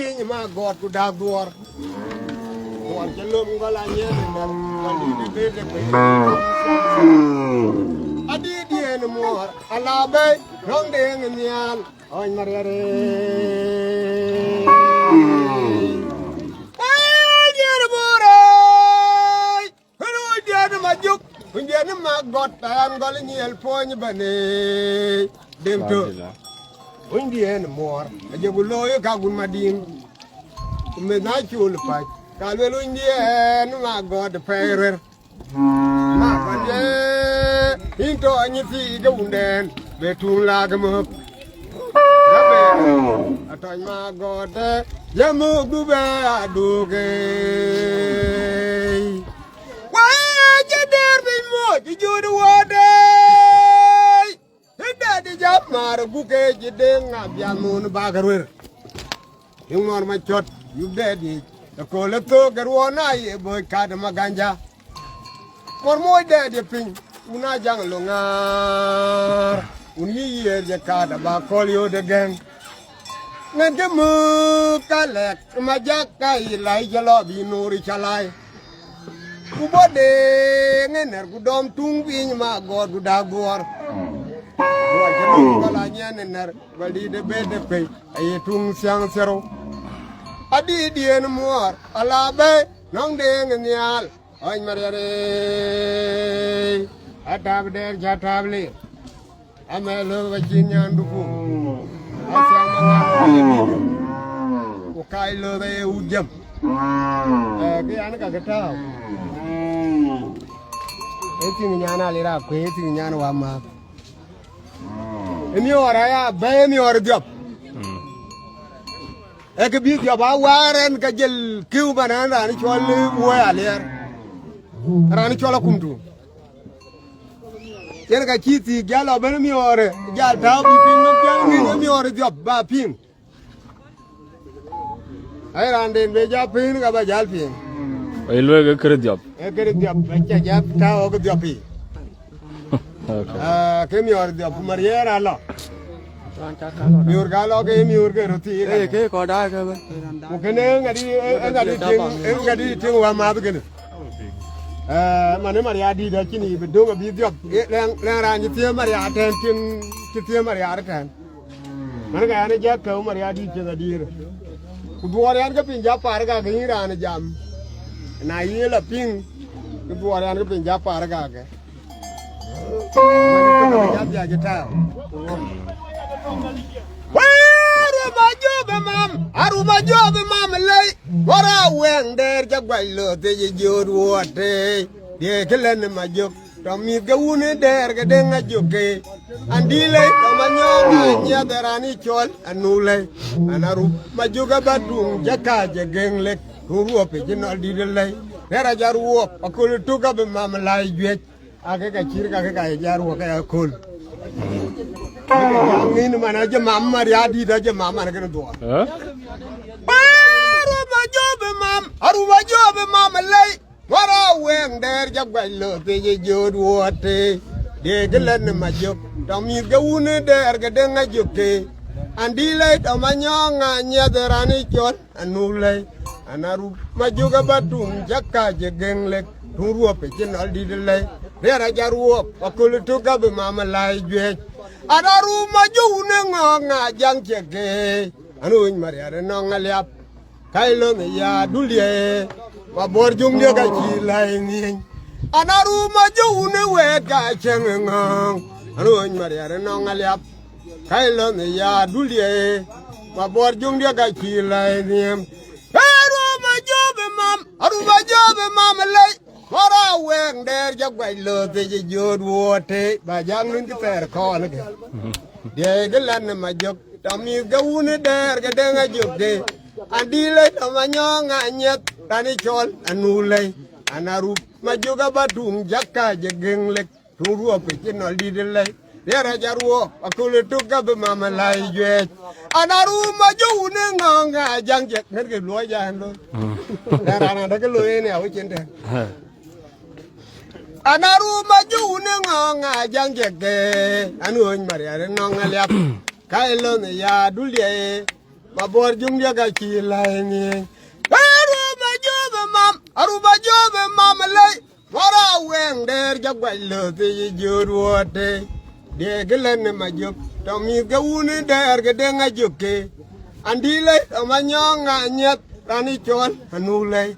Nhưng mà gọt của đào Dhuoor Dhuoor cho lùm có là nhé và đi đi đi đi đi đi mua ala bê rong đen nhàn ôi mà ra đi ai đi đi mua rồi rồi đi đi mà giúp đi đi mà gọt tan có là nhiều phôi như vậy này đêm trưa undi en mor aje buloyo ka gun madin me na chul pa ka le undi en ma god perer ma banje into anyiti ga unden be tun la ga mo rabe atoy ma god yamu dube aduge wa je der bi mo ji judu wode di jap mar buke jideng ngabiamun bagarwer yung nor machot yu dedi ko leto garwona ye boy kad maganja por moy dedi pin una jang longar uni ye je kad ba kolyo de gen ngende mu kalek majaka ilai jalo bi nuri chalai ku bode ngener ku dom tung pin ma god ku dagor Gualla nyener bali de bede pe ay tung siang sero adi dien muar ala be nong de nyal oy mariare atab der jatabli amelo wajin nyanduku asang mangan ko kai lo be ujam ke an ka gataw eting nyana lira ko eting nyana wa ma ini orang ya, bayar ini orang job. Ekebis job awaran kajel kiu banan rani cual Wuoi Alierbheer, rani cual kumtu. Jadi kaciti jalo bener ini orang, jal tahu bipin macam ini orang job bapin. Air anden beja pin kaba jal pin. Ilmu kerja job. Kerja job, baca job tahu kerja job. Kami orang dia pemarian Allah. Miur kalau ke miur ke roti. Ke kau dah ke? Mungkin enggak di ting wama begini. Mana mariadi dah kini bedung abis job. Leng ranjit dia mariadi ting kita mariadi kan. Mana kaya ni jat kau mariadi jangan dir. Dhuoor yang ke pinjam parga kini rana jam. Nah ini lah ping. Dhuoor yang ke pinjam parga ke. Aruma jobe mam lay wara weng der jagway lo te jod wote de kelen ma jog to mi gawune der ga de nga joge andi lay to manyoga nya derani chol anule anaru ma joga badum jaka jegeng lek ruope jinol di lay dera jaruo akul tuga be mam lay jwe ake kacir kake kaya jaru kaya kol. Ini mana aja mama riadi aja mama nak kena Dhuoor. Baru maju be mam, haru maju be mam lay. Wara weng der jagway lo te jod wote. De gelan maju, tami gaune der gedeng ajuke. Andi lay tamanyong anya derani chot anulay. Anaru maju ga batum jakka jegeng lek. Dhuoor pe jenal di lay. Dera jaruop akul tuga be mama lay jwe adaru maju nga jang chege anu mariare nong aliap kailo me ya dulie wa borjum de ga chi lay ni adaru maju we ga chenga anu mariare nong aliap kailo me ya dulie wa borjum de ga chi lay ni aru maju be mam lay Wara weng der jagway lo te jod wote ba jang nun ki ter ko na ke de gelan ma jog tami gawune der ga de nga jogge andi le tamanyonga nyet tani chol anule anaru ma joga badum jakka jegeng lek turu pe chinol di de le dera jaruo akul tuga be mama lay jwe anaru ma jowune nga jang jek ner ke loy jan lo dera na de ke loy ne awu chente anaru maju nga jang jege anu mariare nong aliap kailo ne ya dulie ma bor jung dia ga chi lai ni aruba jobe mam aruba jobe mam lay wara weng der jagwai lo te jod wote de gelen ma jop to mi ga wuni der ga de nga jokke andi lay ma nyonga nyet tani chon anu lay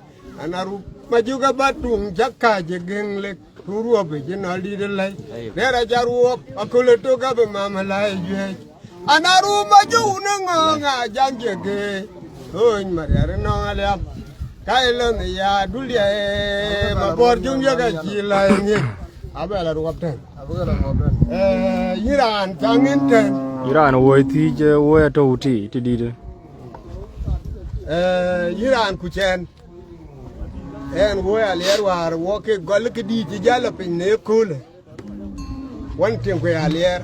anaru ma juga batung jakka je geng lek ruo be jena di de lay dera jaruo akole to ga be mam lay je anaru ma juna nga janje ge hoñ ma der no alap kai lon ya dulia ma bor jung ga chi lay ni abela ruop ten Iran changin ten Iran woi ti je woi to ti di de Iran ku chen en Wuoi Alierbheer wo ke gol ke di ti jala pin ne kule wan tem ko alier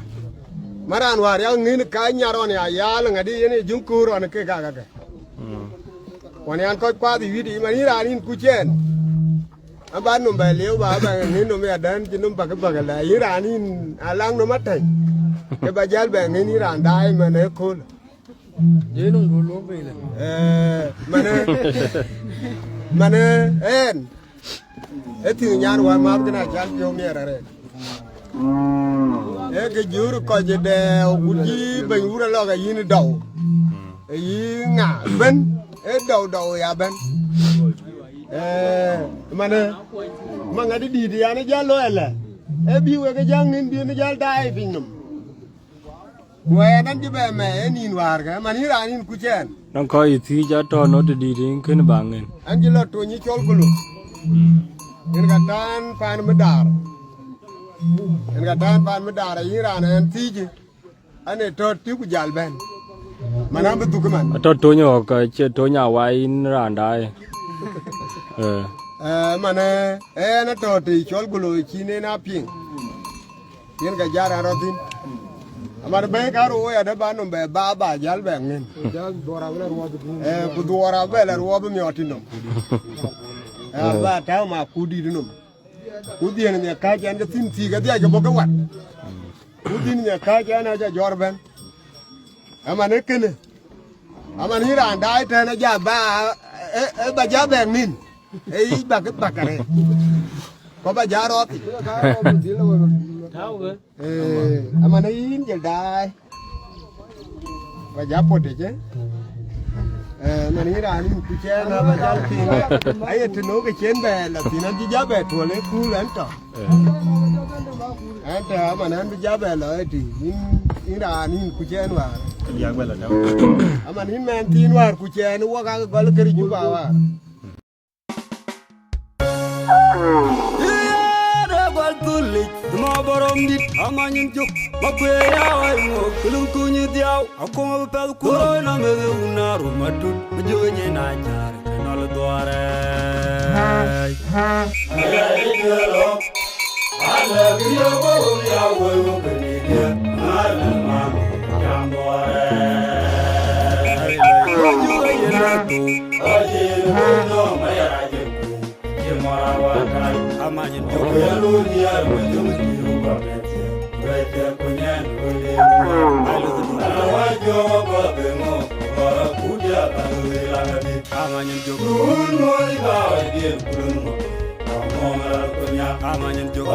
maran war ya ngin ka nyaron ya yal ngadi yene junkuro ne ke ga wan yan ko kwa di wi di man Iran in ku chen aban no ba leo ba ni no me dan ti no ba ka la Iran in alang no matai ke ba jal ba ni Iran dai ma ne kule Ye nung dulu bela. Mana eti nyan wa ma kena jal yo mera re ke juru ko je de guji ben wura lo ga yin daw yi nga ben daw ya ben mana manga di ya ne jalo ele bi we ga jang nin bi ne jal dai pinum nan di be me nin war ga man Iran in ku chen nang ko i ti ja to no di ring ken bangen Angelo to ni chol gulu en ga tan pan medar Iran en tiji ane to ti ku jal ben manam betu man to nyo ka che to nya wa in ran dai mane na to ti chol gulu chi ne na ping en ga jara rodin amar be karo ya da banum be ba jal ben ngin jal dora wala ruwa bu dora wala ruwa bu mi otino ba ta ma kudi dinum kudi ne ka jan da tin ti ga dia ga boga wat kudi ne ka jan na ja jorben amane kene amane Iran dai ta na ja ba ja ben min ba ka bakare ko ba ja rot Tahu ke? Amane in jel dai ba ja pote je man Iran in ku chen ba ja tin ai to no ke chen be la tin an ji ja be to le ku len to anta manan bi ja be la ti Iran in ku chen wa ya ba la aman in men tin war ku chen wa ga gol keri ju ba wa ma borom dit amanyin juk makwe ya wai mo kulun kunyi diaw akoma pel kuro na me unaru matut mujunye na jar kenal doare ala igero ala biyo bo ya wai mo keniya ala mami jam doare mujunye na tu aje no mayaraje amanyin juk ya lunia mujunye amanyin jog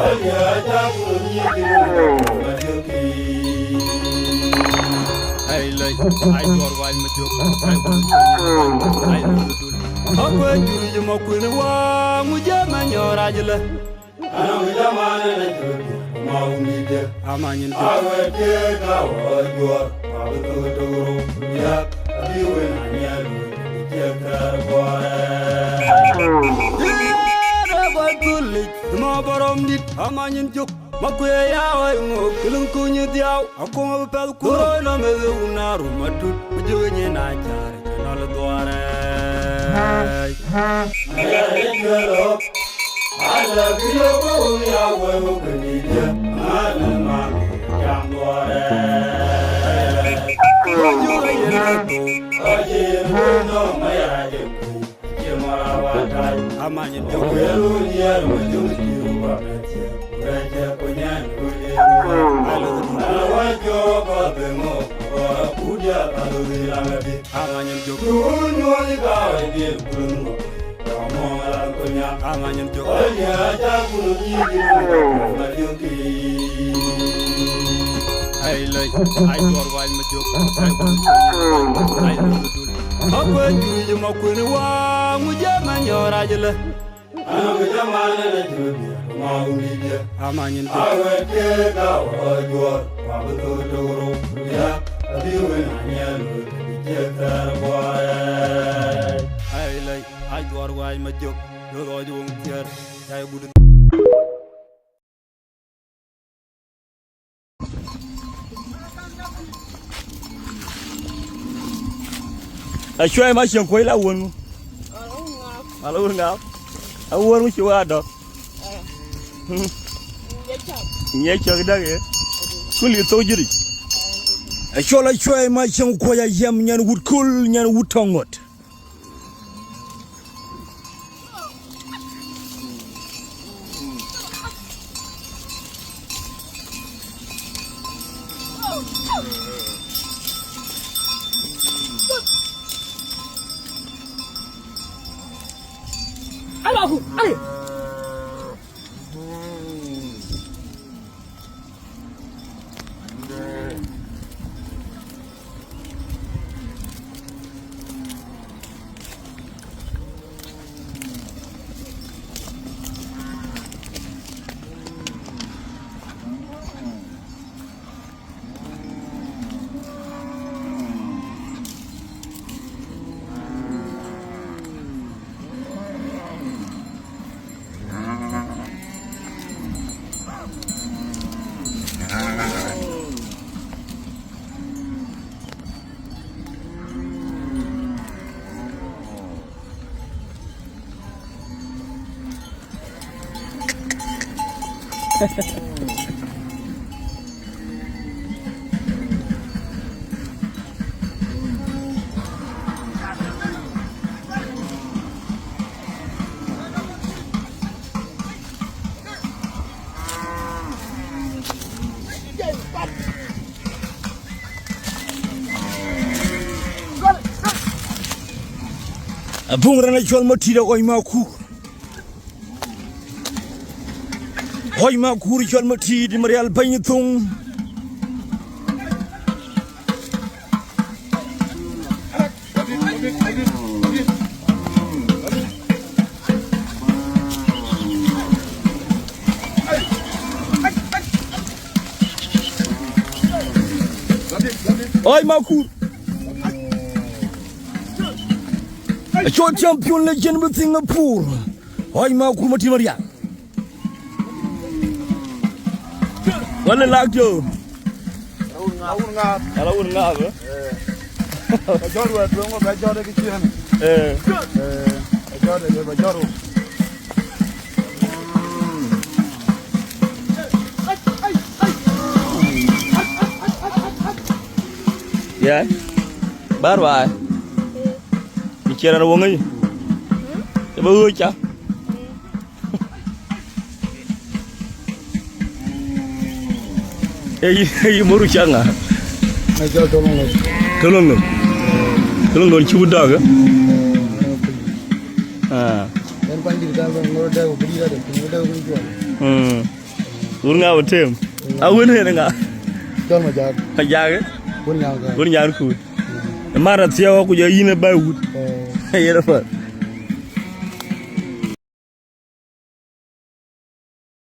ay lay ay dor wal ma jog ay akwa juru ma kun wa mu jama nyorajla ana mu jama na jog maumide amanyin jog awe ke ka wa jor abuduru ya diwe na nyalu ke karbore ma borom dit amanyin juk makwe ya wa ngo kulun kunyi diaw akoma pel kuro na me unaru matut mujunye na jar kanal doare ala igero ala biyo bo ya wa ngo keniya ala mami jam doare aje no mayaraje amanyin juk ya lunia mujunye Raja kunyan kulimu, alu alawajo babemo, udia kalori alabi amanyen jok nyoli gawe di kulungo mo ala kunya amanyen jok ya ja kuluni di madioki ay lay ay dor wal ma jok ay dul akwa juri ma kuni wa mu jama nyorajle ano jamana na jubi ma umidia amanyen jok awe ke ga wa Dhuoor wa Dhuoor ya abiwe na nyalo ke tar boy ay lay ay Dhuoor wa ma jok do do jung tier ay budu Ajuecboi Manyang koi la won. Alo ngap. Awon mu chiwa dok. Nye chok dak ye. Kuli to jiri. Ajuecboi Manyang koi yam nyan wut kul nyan wut tongot. Abung rana chol matira oi maku. Oi maku chol mati di marial banyitung. Oi maku. A short champion legend with Singapore. Oi maku mati maria. Wala lagjo. Awun ngap. Awun ngap. Bajor wa dongo bajor ke chihan. Bajor. Ya. Bar ba. Bicara wong aja. Coba uca. Muru changa. Major tolong. Tolong don cibuda ga. Dan panggil dah ngoroda beri dah, ngoroda beri jual. Urunga betem. Awun he nga. Jual majak. Majak. Kolnyang. Kolnyang ku. Mara tiawa ku ya yine ba wut. Yera fa.